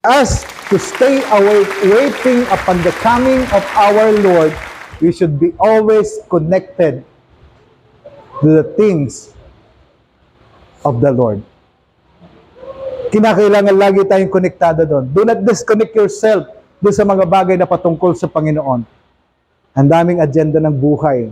Us to stay awake, waiting upon the coming of our Lord, we should be always connected to the things of the Lord. Kinakailangan lagi tayong konektado doon. Do not disconnect yourself doon sa mga bagay na patungkol sa Panginoon. Ang daming agenda ng buhay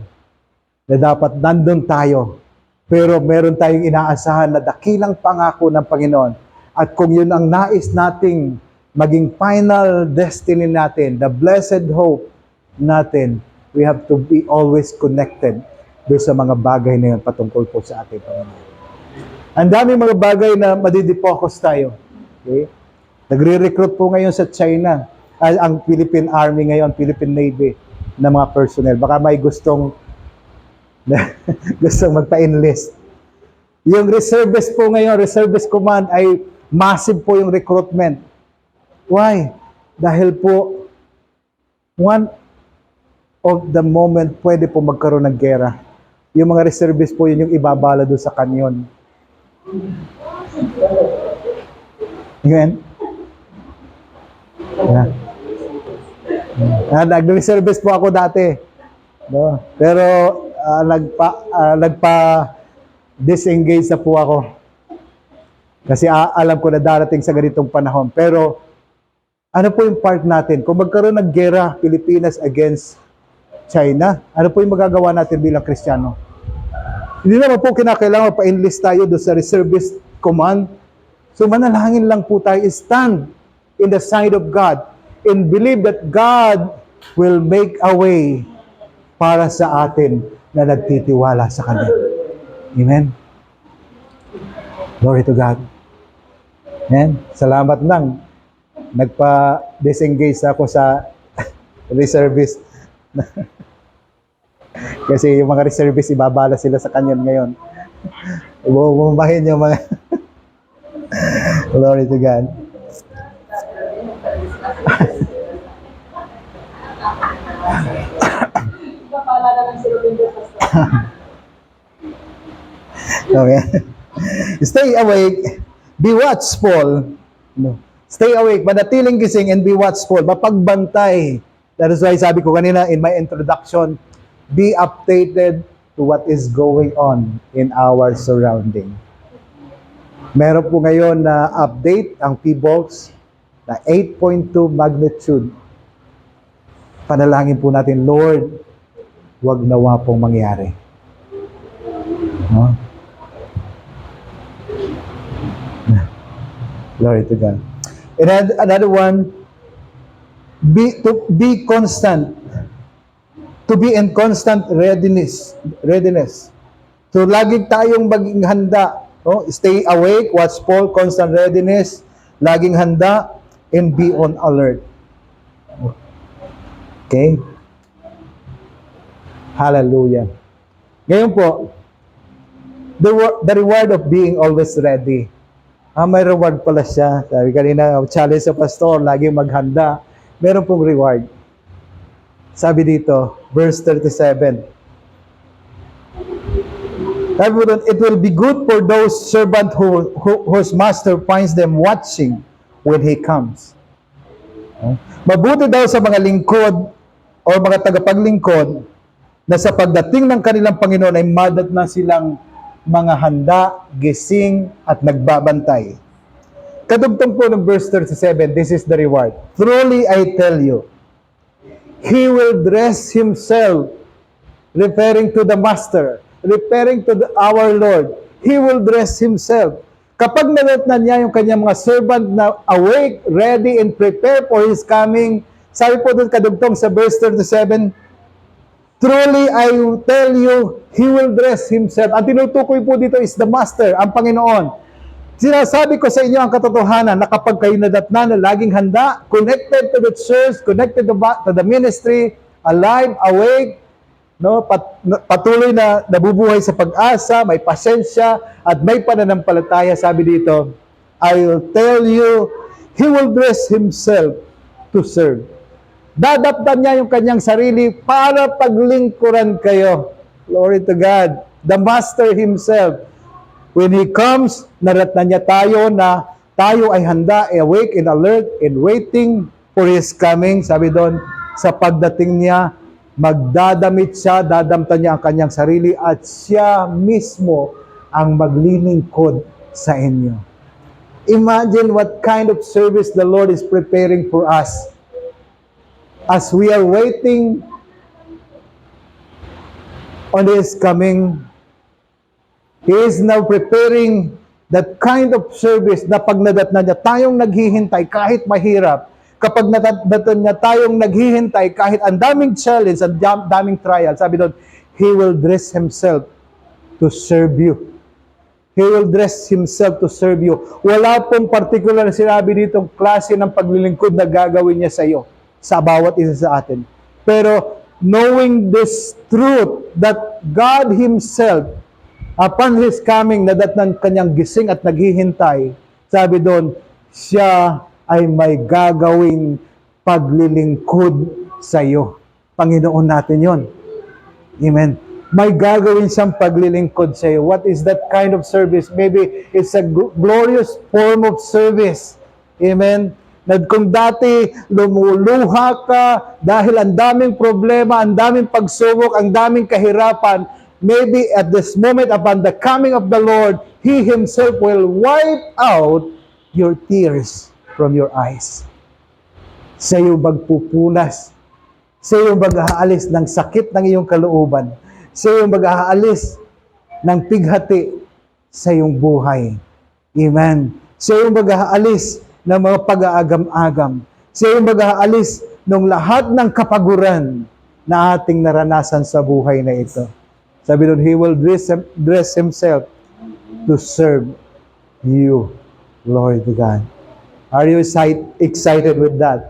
na dapat nandun tayo. Pero meron tayong inaasahan na dakilang pangako ng Panginoon. At kung yun ang nais nating maging final destiny natin, the blessed hope natin, we have to be always connected doon sa mga bagay na yun patungkol po sa ating Panginoon. Ang daming mga bagay na madidifocus tayo. Okay? Nagre-recruit po ngayon sa China, ang Philippine Army ngayon, Philippine Navy, na mga personnel. Baka may gustong magpa-enlist. Yung reservist po ngayon, reservist command, ay massive po yung recruitment. Why? Dahil po, one of the moment pwede po magkaroon ng gera. Yung mga reservist po, yun yung ibabala doon sa kanyon. Amen? Nag-reservist po ako dati. No? Pero nagpa-disengage na po ako. Kasi alam ko na darating sa ganitong panahon. Pero ano po yung part natin? Kung magkaroon ng gera, Pilipinas against China, ano po yung magagawa natin bilang Kristiyano? Hindi naman po kinakailangan pa-enlist tayo doon sa reservist command. So manalangin lang po tayo, stand in the side of God and believe that God will make a way para sa atin na nagtitiwala sa Kanya. Amen? Glory to God. Amen? Salamat lang. Nagpa-disengage ako sa reservist. Kasi yung mga reservists, ibabala sila sa kanyon ngayon. Bumahin yung mga... Glory to God. Okay. Stay awake, be watchful. No. Stay awake, manatiling gising and be watchful. Mapagbantay. That is why sabi ko kanina in my introduction, be updated to what is going on in our surrounding. Meron po ngayon na update ang PBOX na 8.2 magnitude. Panalangin po natin, Lord, wag nawa pong mangyari. No? Glory to God. And another one, be constant. To be in constant readiness. So, lagi tayong maging handa. Oh, stay awake, watchful, constant readiness, laging handa, and be on alert. Okay? Hallelujah. Ngayon po, the reward of being always ready. May reward pala siya. Sabi kanina, challenge sa pastor, laging maghanda. Meron pong reward. Sabi dito, verse 37. Sabi mo doon, it will be good for those servant whose master finds them watching when he comes. Mabuti daw sa mga lingkod o mga tagapaglingkod na sa pagdating ng kanilang Panginoon ay madat na silang mga handa, gising, at nagbabantay. Kadugtong po ng verse 37, this is the reward. Truly I tell you, He will dress Himself, referring to the Master, referring to our Lord. He will dress Himself. Kapag nalatnan niya yung kanyang mga servant na awake, ready, and prepare for His coming, sabi po doon kadugtong sa verse 37, truly I will tell you, He will dress Himself. Ang tinutukoy po dito is the Master, ang Panginoon. Sinasabi ko sa inyo ang katotohanan na kapag kayo nadatnan na laging handa, connected to the church, connected to the ministry, alive, awake, no, patuloy na nabubuhay sa pag-asa, may pasensya, at may pananampalataya, sabi dito, I will tell you, He will dress Himself to serve. Dadaptan niya yung kanyang sarili para paglingkuran kayo. Glory to God. The Master Himself. When He comes, naratnan niya tayo na tayo ay handa, awake and alert and waiting for His coming. Sabi doon, sa pagdating niya, magdadamit siya, dadamtan niya ang kanyang sarili at siya mismo ang maglilingkod sa inyo. Imagine what kind of service the Lord is preparing for us. As we are waiting on His coming, He is now preparing that kind of service na pag nadatnan niya tayong naghihintay kahit mahirap, kapag nadatnan niya tayong naghihintay kahit ang daming challenge, ang daming trial, sabi doon, He will dress Himself to serve you. He will dress Himself to serve you. Wala pong particular na sinabi ditong klase ng paglilingkod na gagawin niya sa iyo, sa bawat isa sa atin. Pero knowing this truth that God Himself, upon His coming, nadatnan kanyang gising at naghihintay, sabi doon, siya ay may gagawing paglilingkod sa iyo. Panginoon natin yon. Amen. May gagawin siyang paglilingkod sa iyo. What is that kind of service? Maybe it's a glorious form of service. Amen. Kung dati lumuluha ka dahil ang daming problema, ang daming pagsubok, ang daming kahirapan, maybe at this moment upon the coming of the Lord, He Himself will wipe out your tears from your eyes. Sa iyong magpupunas, sa iyong mag-aalis ng sakit ng iyong kalooban, sa iyong mag-aalis ng pighati sa iyong buhay. Amen. Sa iyong mag-aalis ng mga pag-aagam-agam, sa iyong mag-aalis ng lahat ng kapaguran na ating naranasan sa buhay na ito. Sabi doon, He will dress Himself to serve you, Lord God. Are you excited with that?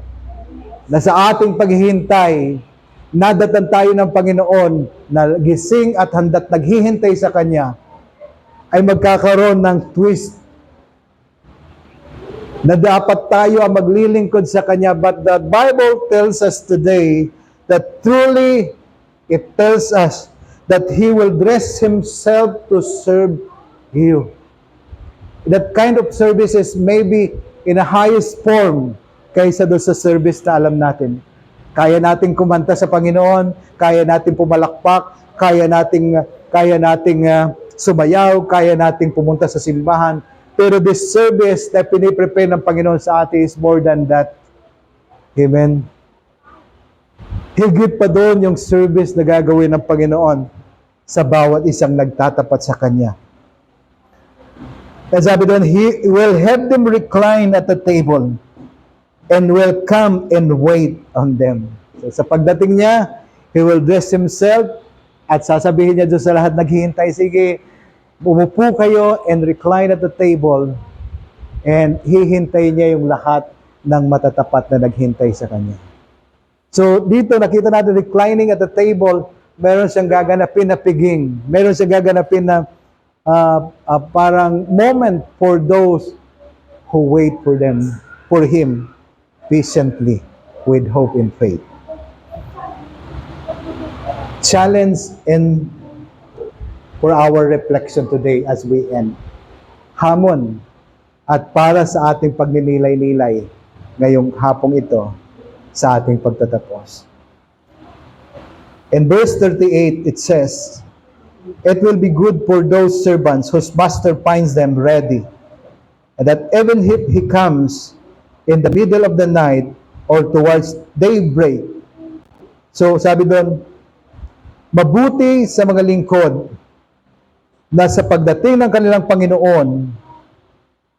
Na sa ating paghihintay, nadatan tayo ng Panginoon na gising at handa't naghihintay sa Kanya, ay magkakaroon ng twist na dapat tayo ang maglilingkod sa Kanya. But the Bible tells us today that truly it tells us that He will dress Himself to serve you. That kind of service is maybe in a highest form kaysa doon sa service na alam natin. Kaya nating kumanta sa Panginoon, kaya nating pumalakpak, kaya nating sumayaw, kaya nating pumunta sa simbahan. Pero this service na piniprepare ng Panginoon sa atin is more than that. Amen. Higit pa doon yung service na gagawin ng Panginoon sa bawat isang nagtatapat sa Kanya. Kaya sabi doon, He will have them recline at the table and will come and wait on them. So, sa pagdating niya, He will dress Himself at sasabihin niya doon sa lahat naghihintay, sige, umupo kayo and recline at the table, and hihintay niya yung lahat ng matatapat na naghintay sa Kanya. So dito nakita natin reclining at the table, meron siyang gaganapin na piging, meron siyang gaganapin na parang moment for those who wait for Him patiently with hope and faith. Challenge and for our reflection today as we end. Hamon at para sa ating pagninilay-nilay ngayong hapong ito sa ating pagtatapos. In verse 38, it says, "It will be good for those servants whose master finds them ready, and that even if he comes in the middle of the night or towards daybreak." So sabi doon, mabuti sa mga lingkod na sa pagdating ng kanilang Panginoon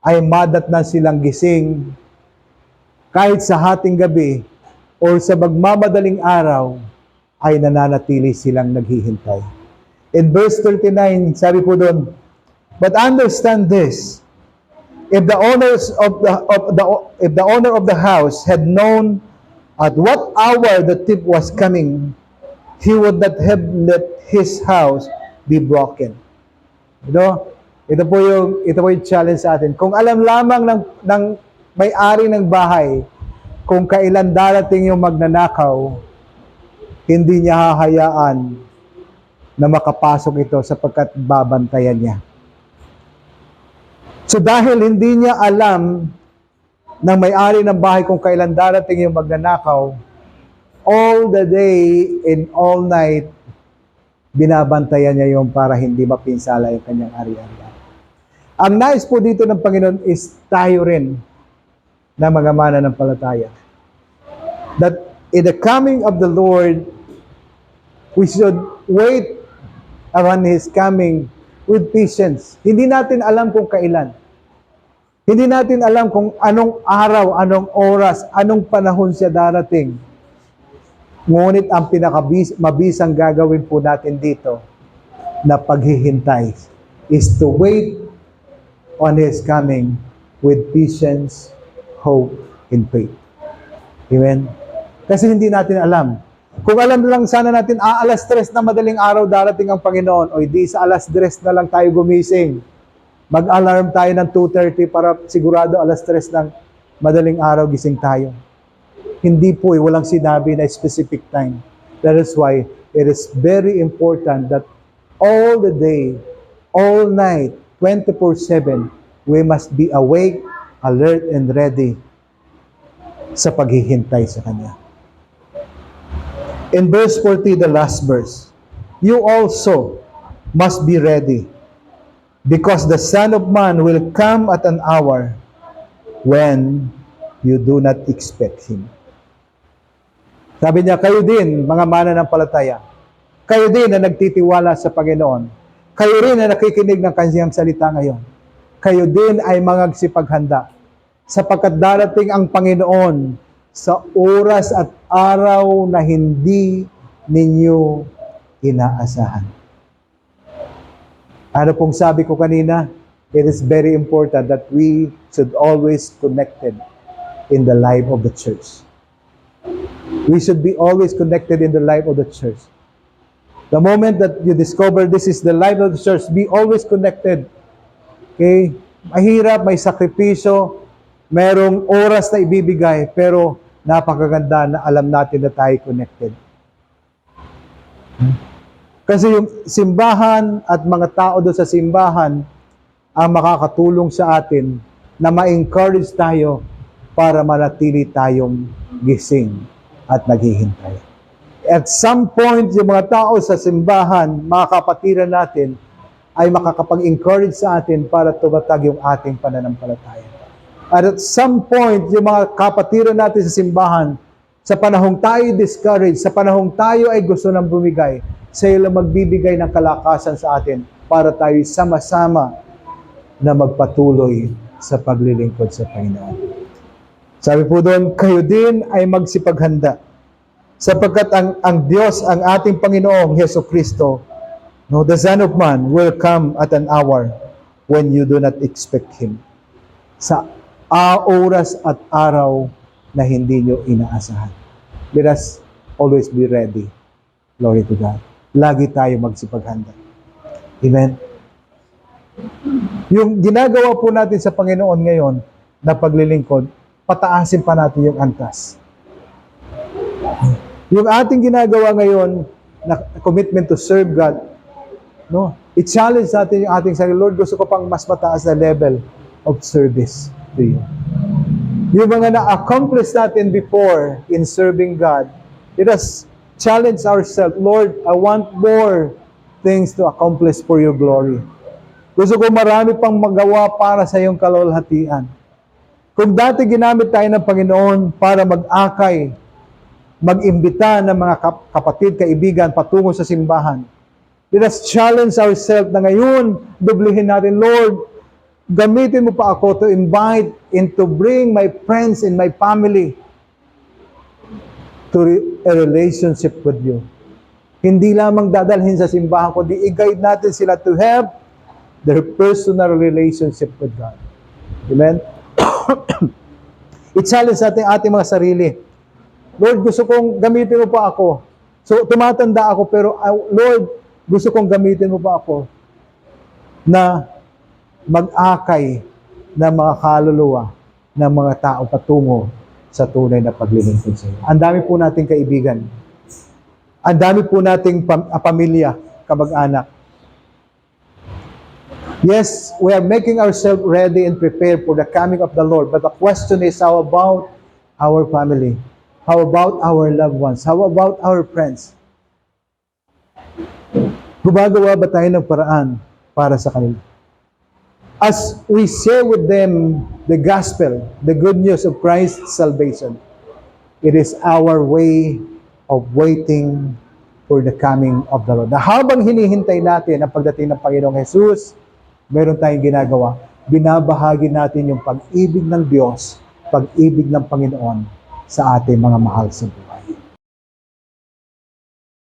ay madatnan silang gising kahit sa hating gabi o sa magmamadaling araw ay nananatili silang naghihintay. In verse 39, sabi po doon, "But understand this, if the owner of the house had known at what hour the thief was coming, he would not have let his house be broken." You know, ito po yung challenge sa atin. Kung alam lamang ng may-ari ng bahay kung kailan darating yung magnanakaw, hindi niya hahayaan na makapasok ito sapagkat babantayan niya. So dahil hindi niya alam ng may-ari ng bahay kung kailan darating yung magnanakaw, all the day and all night, binabantayan niya yung para hindi mapinsala yung kanyang ari-arian. Ang nais po dito ng Panginoon is tayo rin na mga mananampalataya. That in the coming of the Lord, we should wait upon His coming with patience. Hindi natin alam kung kailan. Hindi natin alam kung anong araw, anong oras, anong panahon siya darating. Ngunit ang pinakamabisang gagawin po natin dito na paghihintay is to wait on His coming with patience, hope, and faith. Amen? Kasi hindi natin alam. Kung alam lang sana natin, alas 3 na madaling araw darating ang Panginoon, o di sa alas 3 na lang tayo gumising. Mag-alarm tayo ng 2:30 para sigurado alas 3 ng madaling araw gising tayo. Hindi po, walang sinabi na specific time. That is why it is very important that all the day, all night, 24/7, we must be awake, alert, and ready sa paghihintay sa Kanya. In verse 40, the last verse, you also must be ready, because the Son of Man will come at an hour when you do not expect Him. Sabi niya, kayo din, mga mananampalataya, kayo din na nagtitiwala sa Panginoon, kayo rin na nakikinig ng Kanyang salita ngayon, kayo din ay magsipaghanda, sapagkat darating ang Panginoon sa oras at araw na hindi ninyo inaasahan. Ano pong sabi ko kanina? It is very important that we should always connected in the life of the church. We should be always connected in the life of the church. The moment that you discover this is the life of the church, be always connected. Okay? Mahirap, may sakripisyo, merong oras na ibibigay, pero napakaganda na alam natin na tayo connected. Kasi yung simbahan at mga tao doon sa simbahan ang makakatulong sa atin na ma-encourage tayo para manatili tayong gising at naghihintay. At some point, yung mga tao sa simbahan, mga kapatiran natin, ay makakapag-encourage sa atin para tumatag yung ating pananampalataya. At some point, yung mga kapatiran natin sa simbahan, sa panahong tayo discouraged, sa panahong tayo ay gusto nang bumigay, sila magbibigay ng kalakasan sa atin para tayo sama-sama na magpatuloy sa paglilingkod sa Panginoon. Sabi po doon, kayo din ay magsipaghanda, sapagkat ang Diyos, ang ating Panginoong Hesus Kristo, no, the Son of Man, will come at an hour when you do not expect Him. Sa oras at araw na hindi nyo inaasahan. Let us always be ready. Glory to God. Lagi tayo magsipaghanda. Amen? Yung ginagawa po natin sa Panginoon ngayon na paglilingkod, pataasin pa natin yung antas. Yung ating ginagawa ngayon na commitment to serve God, no? I-challenge natin yung ating sarili. Lord, gusto ko pang mas mataas na level of service to you. Yung mga na-accomplish natin before in serving God, let us challenge ourselves. Lord, I want more things to accomplish for your glory. Gusto ko marami pang magawa para sa iyong kalwalhatian. Kung dati ginamit tayo ng Panginoon para mag-akay, mag-imbita ng mga kapatid, kaibigan, patungo sa simbahan, let us challenge ourselves na ngayon, dublihin natin, Lord, gamitin mo pa ako to invite and to bring my friends and my family to a relationship with you. Hindi lamang dadalhin sa simbahan, kundi i-guide natin sila to have their personal relationship with God. Amen? I-challenge natin ating mga sarili. Lord, gusto kong gamitin mo pa ako. So, tumatanda ako, pero Lord, gusto kong gamitin mo pa ako na mag-akay ng mga kaluluwa ng mga tao patungo sa tunay na paglilingkod sa iyo. Ang dami po nating kaibigan. Ang dami po nating pamilya, kamag-anak. Yes, we are making ourselves ready and prepared for the coming of the Lord. But the question is, how about our family? How about our loved ones? How about our friends? Gumagawa ba tayo ng paraan para sa kanila? As we share with them the gospel, the good news of Christ's salvation, it is our way of waiting for the coming of the Lord. Na habang hinihintay natin ang pagdating ng Panginoong Jesus, meron tayong ginagawa. Binabahagi natin yung pag-ibig ng Diyos, pag-ibig ng Panginoon sa ating mga mahal sa buhay.